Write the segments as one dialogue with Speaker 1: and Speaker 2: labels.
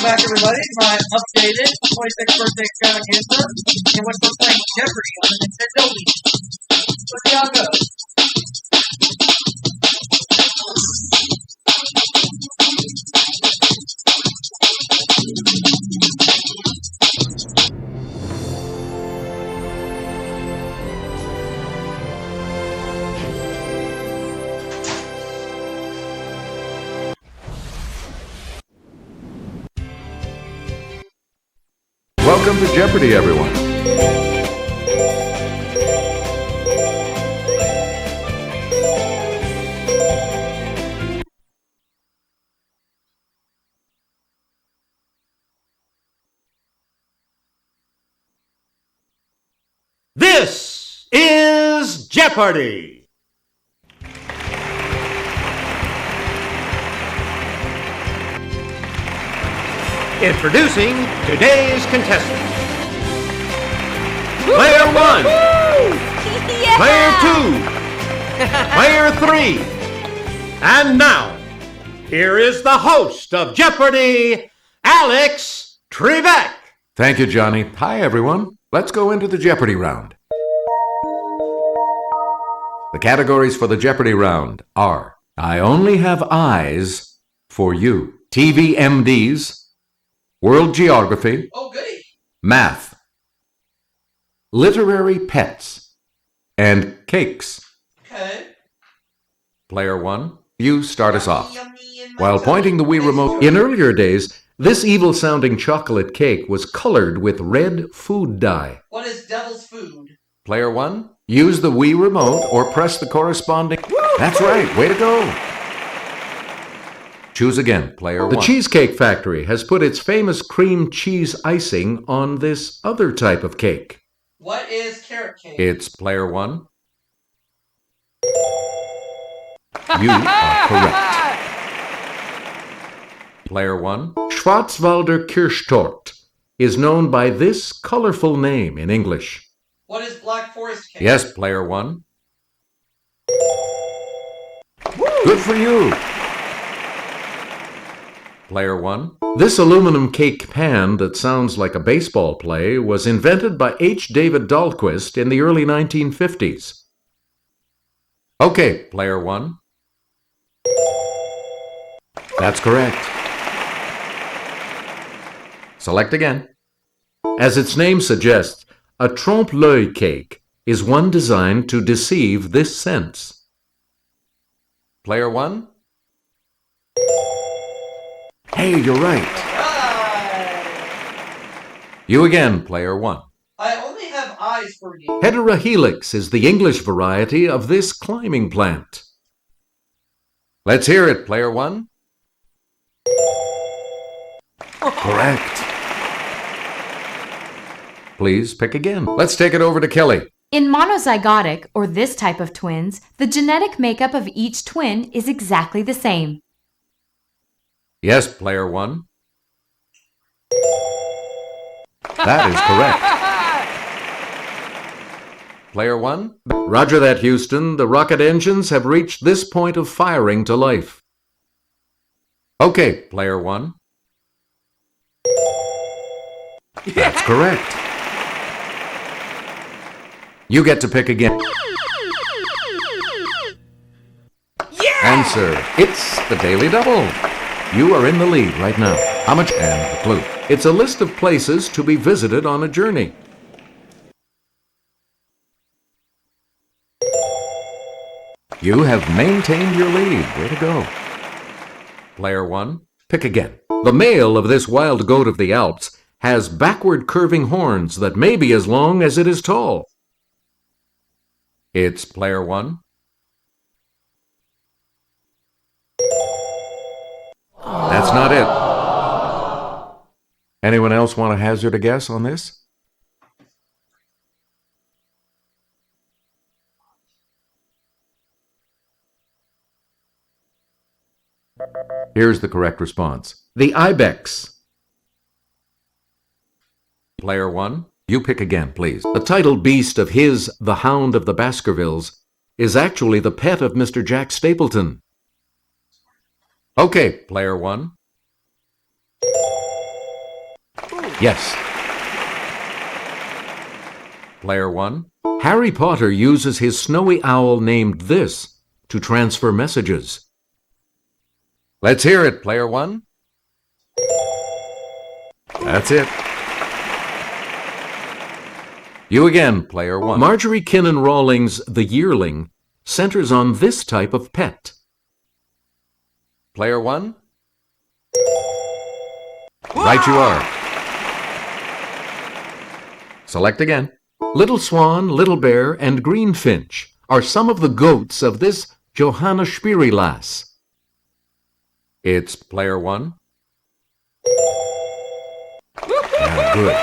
Speaker 1: Welcome back, everybody, to my updated 26th birthday extravaganza, in which we're playing Jeopardy on the Nintendo Wii. Let's see how it goes.
Speaker 2: Welcome to Jeopardy, everyone.
Speaker 3: This is Jeopardy! Introducing today's contestants. Player 1, Player 2, Player 3, and now, here is the host of Jeopardy, Alex Trebek.
Speaker 2: Thank you, Johnny. Hi, everyone. Let's go into the Jeopardy round. The categories for the Jeopardy round are I Only Have Eyes for You, TV MDs, World Geography, Math, Literary Pets, and Cakes.
Speaker 1: Okay.
Speaker 2: Player 1, you start us off. While pointing the Wii remote, in earlier days, this evil-sounding chocolate cake was colored with red food dye.
Speaker 1: What is devil's food?
Speaker 2: Player 1, use the Wii remote or press the corresponding... That's right, way to go! Choose again, Player 1. The Cheesecake Factory has put its famous cream cheese icing on this other type of cake.
Speaker 1: What is carrot cake?
Speaker 2: It's Player 1. You are correct. Player 1. Schwarzwälder Kirschtorte is known by this colorful name in English.
Speaker 1: What is black forest cake?
Speaker 2: Yes, Player 1. Good for you. Player 1. This aluminum cake pan that sounds like a baseball play was invented by H. David Dahlquist in the early 1950s. Okay, Player 1. That's correct. Select again. As its name suggests, a trompe-l'oeil cake is one designed to deceive this sense. Player 1. Hey, you're right. You again, Player 1.
Speaker 1: I only have eyes for you.
Speaker 2: Heterohelix is the English variety of this climbing plant. Let's hear it, Player 1. Correct. Please pick again. Let's take it over to Kelly.
Speaker 4: In monozygotic, or this type of twins, the genetic makeup of each twin is exactly the same.
Speaker 2: Yes, Player 1. That is correct. Player 1. Roger that, Houston. The rocket engines have reached this point of firing to life. Okay, Player 1. That's correct. You get to pick again. Answer. It's the Daily Double. You are in the lead right now. How much? And the clue. It's a list of places to be visited on a journey. You have maintained your lead. Way to go. Player 1, pick again. The male of this wild goat of the Alps has backward curving horns that may be as long as it is tall. It's Player 1. That's not it. Anyone else want to hazard a guess on this? Here's the correct response. The ibex. Player 1, you pick again, please. The titled beast of his The Hound of the Baskervilles is actually the pet of Mr. Jack Stapleton. Okay, Player 1. Yes. Player 1. Harry Potter uses his snowy owl named this to transfer messages. Let's hear it, Player 1. That's it. You again, Player 1. Marjorie Kinnan Rawlings' The Yearling centers on this type of pet. Player 1. Right you are. Select again. Little Swan, Little Bear, and Greenfinch are some of the goats of this Johanna Spiri lass. It's Player 1. Yeah, good.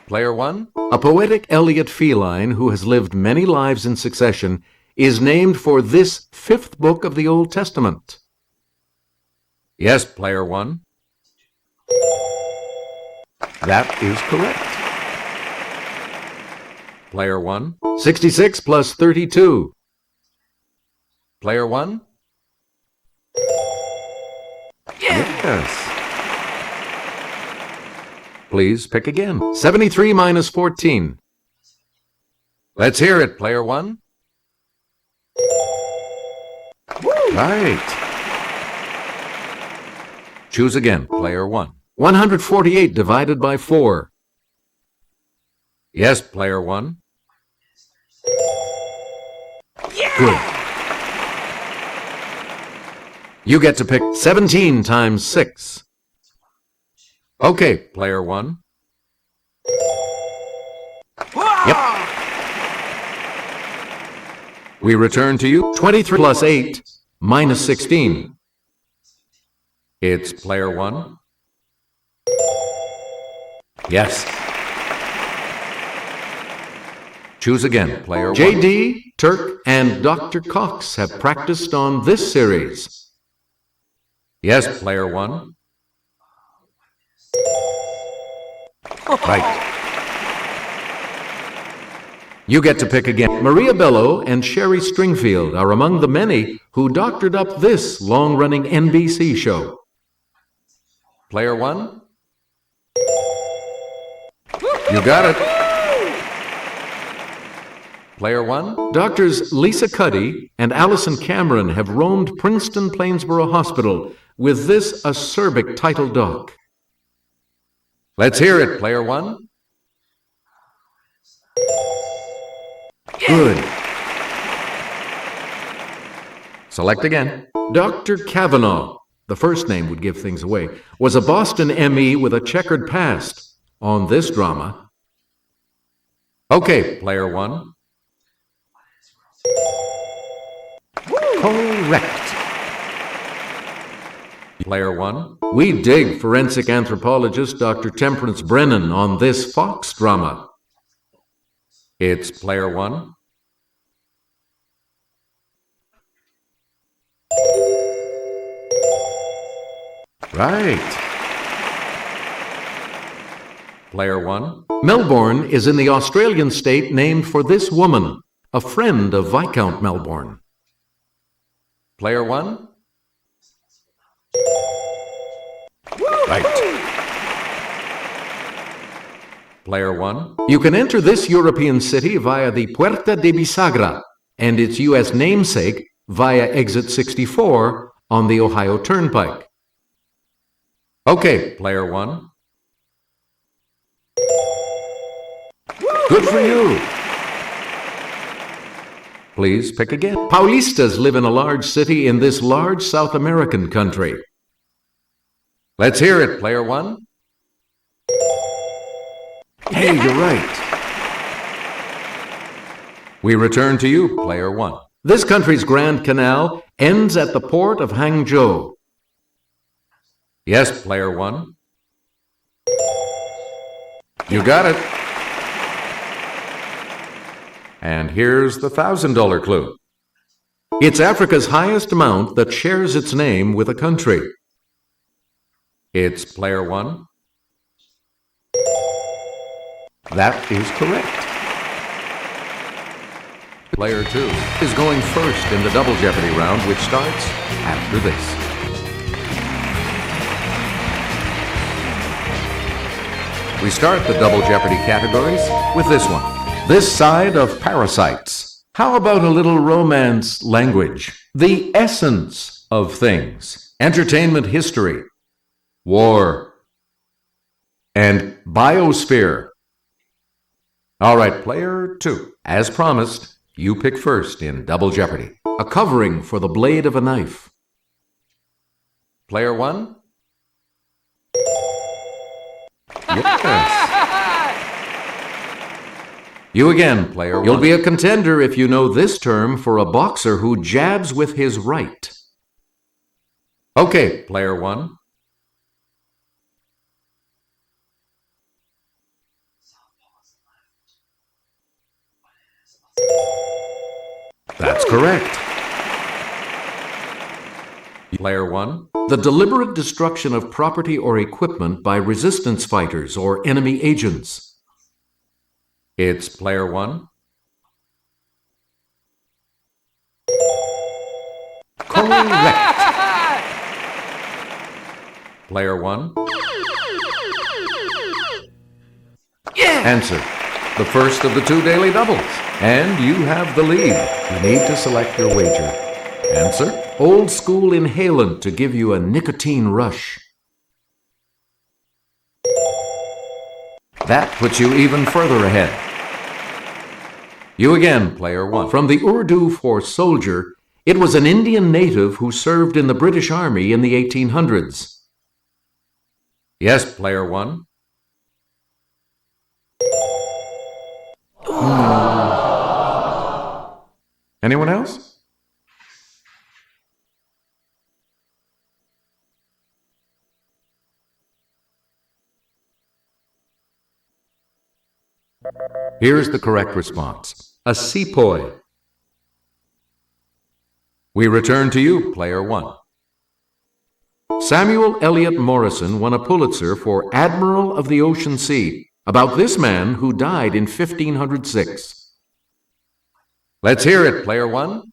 Speaker 2: Player 1. A poetic Eliot feline who has lived many lives in succession is named for this fifth book of the Old Testament. Yes, Player 1. That is correct. Player 1. 66 plus 32. Player 1. Yes. Please pick again. 73 minus 14. Let's hear it, Player 1. Right. Choose again, Player 1. 148 divided by 4. Yes, Player 1. Good. You get to pick 17 times 6. Okay, Player 1. Yep. We return to you 23 plus 8 minus 16. It's Player 1. Yes. Choose again, Player 1. J.D., Turk, and Dr. Cox have practiced on this series. Yes, Player 1. Right. You get to pick again. Maria Bello and Sherry Stringfield are among the many who doctored up this long-running NBC show. Player 1. You got it. Player 1. Doctors Lisa Cuddy and Allison Cameron have roamed Princeton Plainsboro Hospital with this acerbic title doc. Let's hear it, Player 1. Good. Select again. Dr. Kavanaugh, the first name would give things away, was a Boston M.E. with a checkered past on this drama. Okay, Player 1. Correct. Player 1. We dig forensic anthropologist Dr. Temperance Brennan on this Fox drama. It's Player 1. Right. Player 1. Melbourne is in the Australian state named for this woman, a friend of Viscount Melbourne. Player 1. Right. Player 1. You can enter this European city via the Puerta de Bisagra and its U.S. namesake via exit 64 on the Ohio Turnpike. Okay, Player 1. Good for you. Please pick again. Paulistas live in a large city in this large South American country. Let's hear it, Player 1. Hey, you're right. We return to you, Player 1. This country's Grand Canal ends at the port of Hangzhou. Yes, Player 1. You got it. And here's the $1,000 clue. It's Africa's highest mount that shares its name with a country. It's Player 1. That is correct. Player 2 is going first in the Double Jeopardy round, which starts after this. We start the Double Jeopardy categories with this one. This side of parasites. How about a little romance language? The essence of things. Entertainment history. War. And biosphere. All right, player 2. As promised, you pick first in Double Jeopardy. A covering for the blade of a knife. Player 1. Yes. You again, player 1. You'll be a contender if you know this term for a boxer who jabs with his right. Okay, player 1. That's correct. Player 1. The deliberate destruction of property or equipment by resistance fighters or enemy agents. It's player 1. Correct. Player 1. Yeah! Answer. The first of the 2 daily doubles. And you have the lead. You need to select your wager. Answer. Old school inhalant to give you a nicotine rush. That puts you even further ahead. You again, player 1. From the Urdu for soldier, it was an Indian native who served in the British Army in the 1800s. Yes, player 1. Anyone else? Here's the correct response. A sepoy. We return to you, player 1. Samuel Eliot Morison won a Pulitzer for Admiral of the Ocean Sea about this man who died in 1506. Let's hear it, player 1.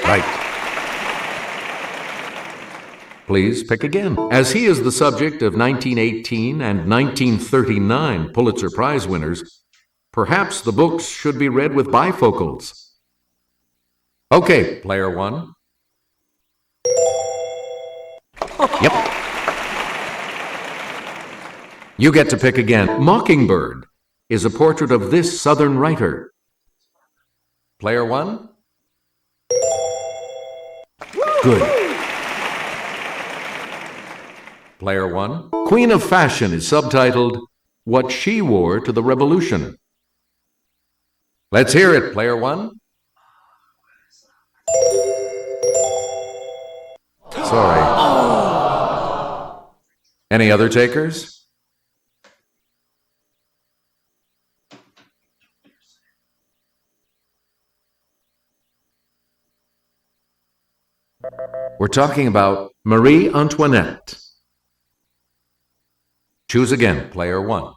Speaker 2: Right. Please pick again. As he is the subject of 1918 and 1939 Pulitzer Prize winners, perhaps the books should be read with bifocals. Okay, player 1. Yep. You get to pick again. Mockingbird is a portrait of this Southern writer. Player 1. Good. Player 1. Queen of Fashion is subtitled, What She Wore to the Revolution. Let's hear it, player 1. Sorry. Any other takers? We're talking about Marie Antoinette. Choose again, player 1.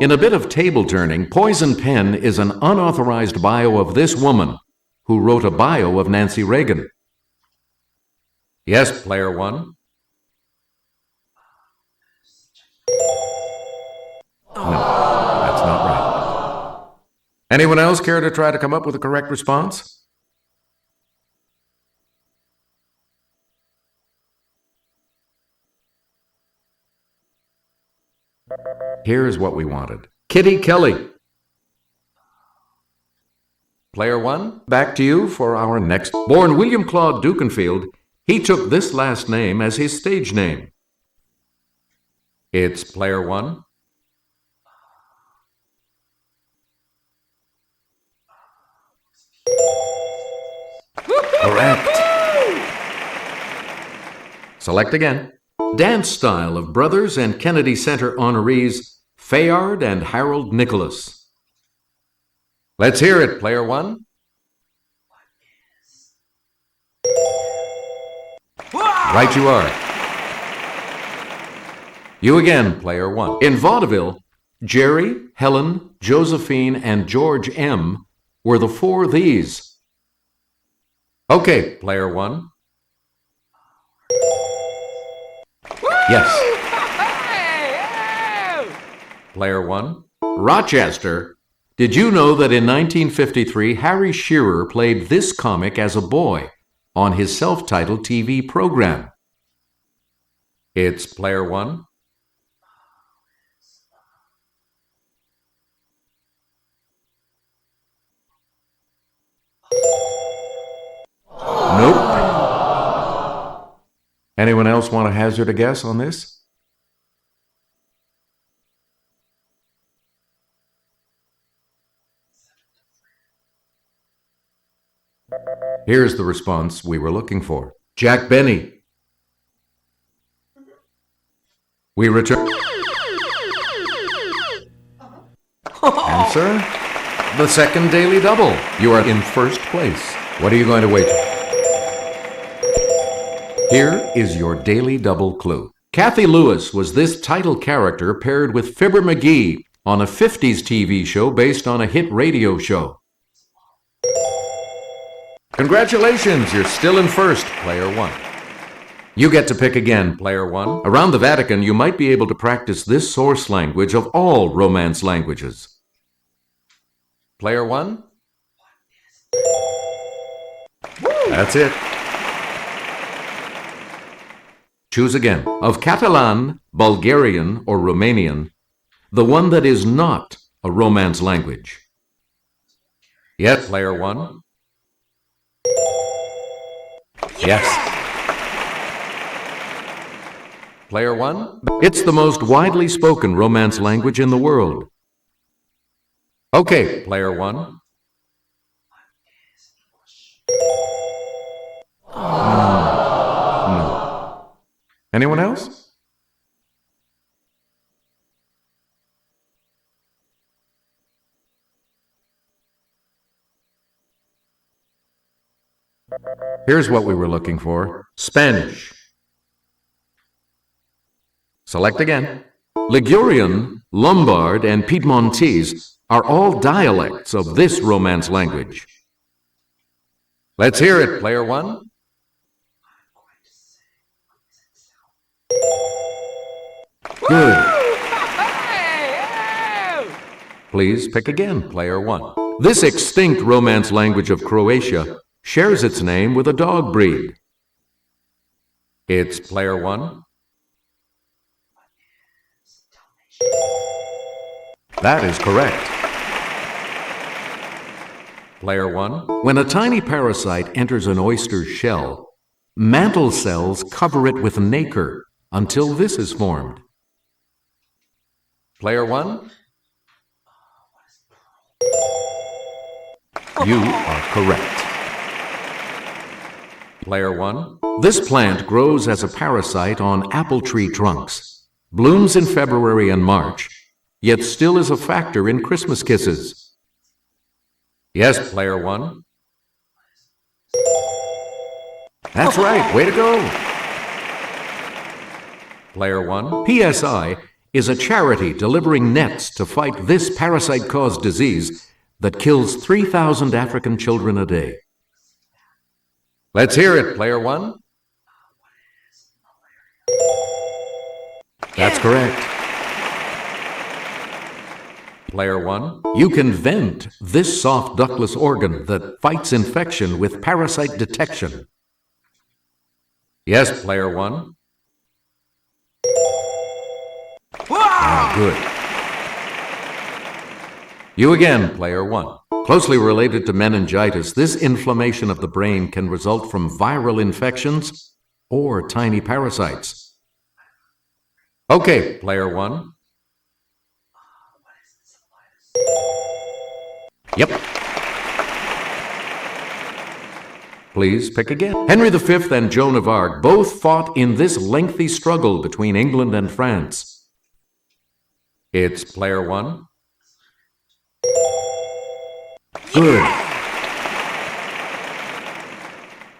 Speaker 2: In a bit of table turning, Poison Pen is an unauthorized bio of this woman who wrote a bio of Nancy Reagan. Yes, player 1. No, that's not right. Anyone else care to try to come up with a correct response? Here's what we wanted. Kitty Kelly. Player 1, back to you for our next. Born William Claude Dukenfield, he took this last name as his stage name. It's player 1. Correct. Select again. Dance style of Brothers and Kennedy Center honorees Fayard and Harold Nicholas. Let's hear it, player 1. Right you are. You again, player 1. In vaudeville, Jerry, Helen, Josephine, and George M. were the 4 these. Okay, player 1. Yes. Player 1. Rochester, did you know that in 1953 Harry Shearer played this comic as a boy on his self-titled TV program? It's Player 1. Nope. Anyone else want to hazard a guess on this? Here's the response we were looking for. Jack Benny. We return. Answer? The second Daily Double. You are in first place. What are you going to wager? Here is your Daily Double clue. Kathy Lewis was this title character paired with Fibber McGee on a 50s TV show based on a hit radio show. Congratulations, you're still in first, Player 1. You get to pick again, Player 1. Around the Vatican, you might be able to practice this source language of all Romance languages. Player 1? That's it. Choose again. Of Catalan, Bulgarian, or Romanian, the one that is not a Romance language. Yes, Player 1. Yes. Player 1? It's the most widely spoken Romance language in the world. Okay, Player 1. No. Anyone else? Here's what we were looking for. Spanish. Select again. Ligurian, Lombard, and Piedmontese are all dialects of this Romance language. Let's hear it, Player 1. Good. Please pick again, Player 1. This extinct Romance language of Croatia shares its name with a dog breed. It's Player 1. That is correct. Player 1. When a tiny parasite enters an oyster's shell, mantle cells cover it with nacre until this is formed. Player 1. You are correct. Player 1. This plant grows as a parasite on apple tree trunks, blooms in February and March, yet still is a factor in Christmas kisses. Yes, Player 1. That's right. Way to go. Player 1. PSI is a charity delivering nets to fight this parasite-caused disease that kills 3,000 African children a day. Let's hear it, Player 1. That's correct. Player 1. You can vent this soft ductless organ that fights infection with parasite detection. Yes, Player 1. Good. You again, Player 1. Closely related to meningitis, this inflammation of the brain can result from viral infections or tiny parasites. Okay, Player 1. Yep. Please pick again. Henry V and Joan of Arc both fought in this lengthy struggle between England and France. It's Player 1. Good.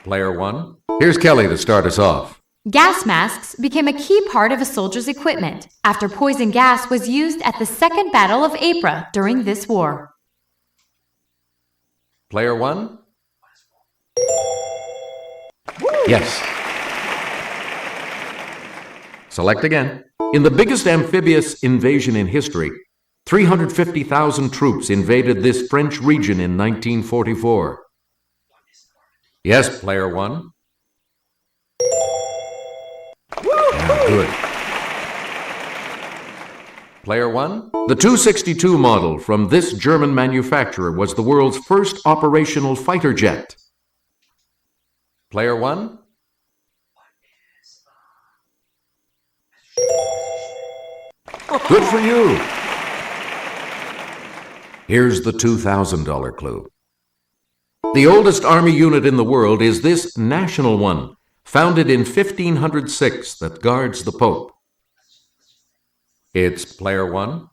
Speaker 2: Player 1. Here's Kelly to start us off.
Speaker 4: Gas masks became a key part of a soldier's equipment after poison gas was used at the Second Battle of Ypres during this war.
Speaker 2: Player 1. Yes. Select again. In the biggest amphibious invasion in history, 350,000 troops invaded this French region in 1944. Yes, player one. Yeah, good. Player one. The 262 model from this German manufacturer was the world's first operational fighter jet. Player one. Good for you. Here's the $2,000 clue. The oldest army unit in the world is this national one, founded in 1506, that guards the Pope. It's player one.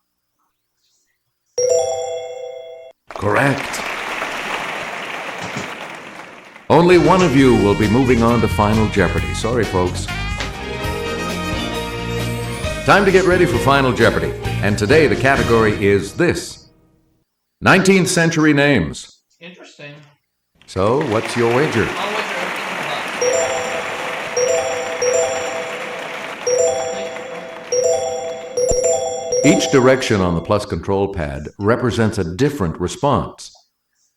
Speaker 2: Correct. Only one of you will be moving on to Final Jeopardy. Sorry, folks. Time to get ready for Final Jeopardy. And today the category is this: 19th century names.
Speaker 1: Interesting.
Speaker 2: So, what's your wager?
Speaker 1: I'll wager everything.
Speaker 2: Each direction on the plus control pad represents a different response.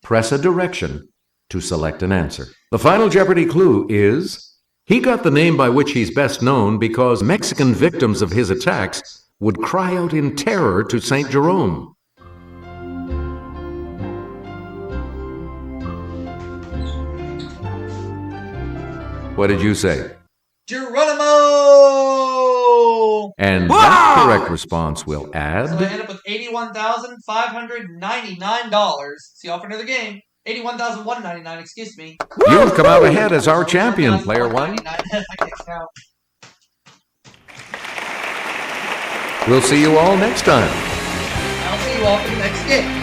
Speaker 2: Press a direction to select an answer. The Final Jeopardy clue is: he got the name by which he's best known because Mexican victims of his attacks would cry out in terror to St. Jerome. What did you say?
Speaker 1: Geronimo!
Speaker 2: And that correct response will add...
Speaker 1: So I end up with $81,599. See you all for another game. $81,199, excuse me.
Speaker 2: You've come out ahead as our champion, player one.
Speaker 1: I can't count.
Speaker 2: We'll see you all next time.
Speaker 1: I'll see you all for the next game.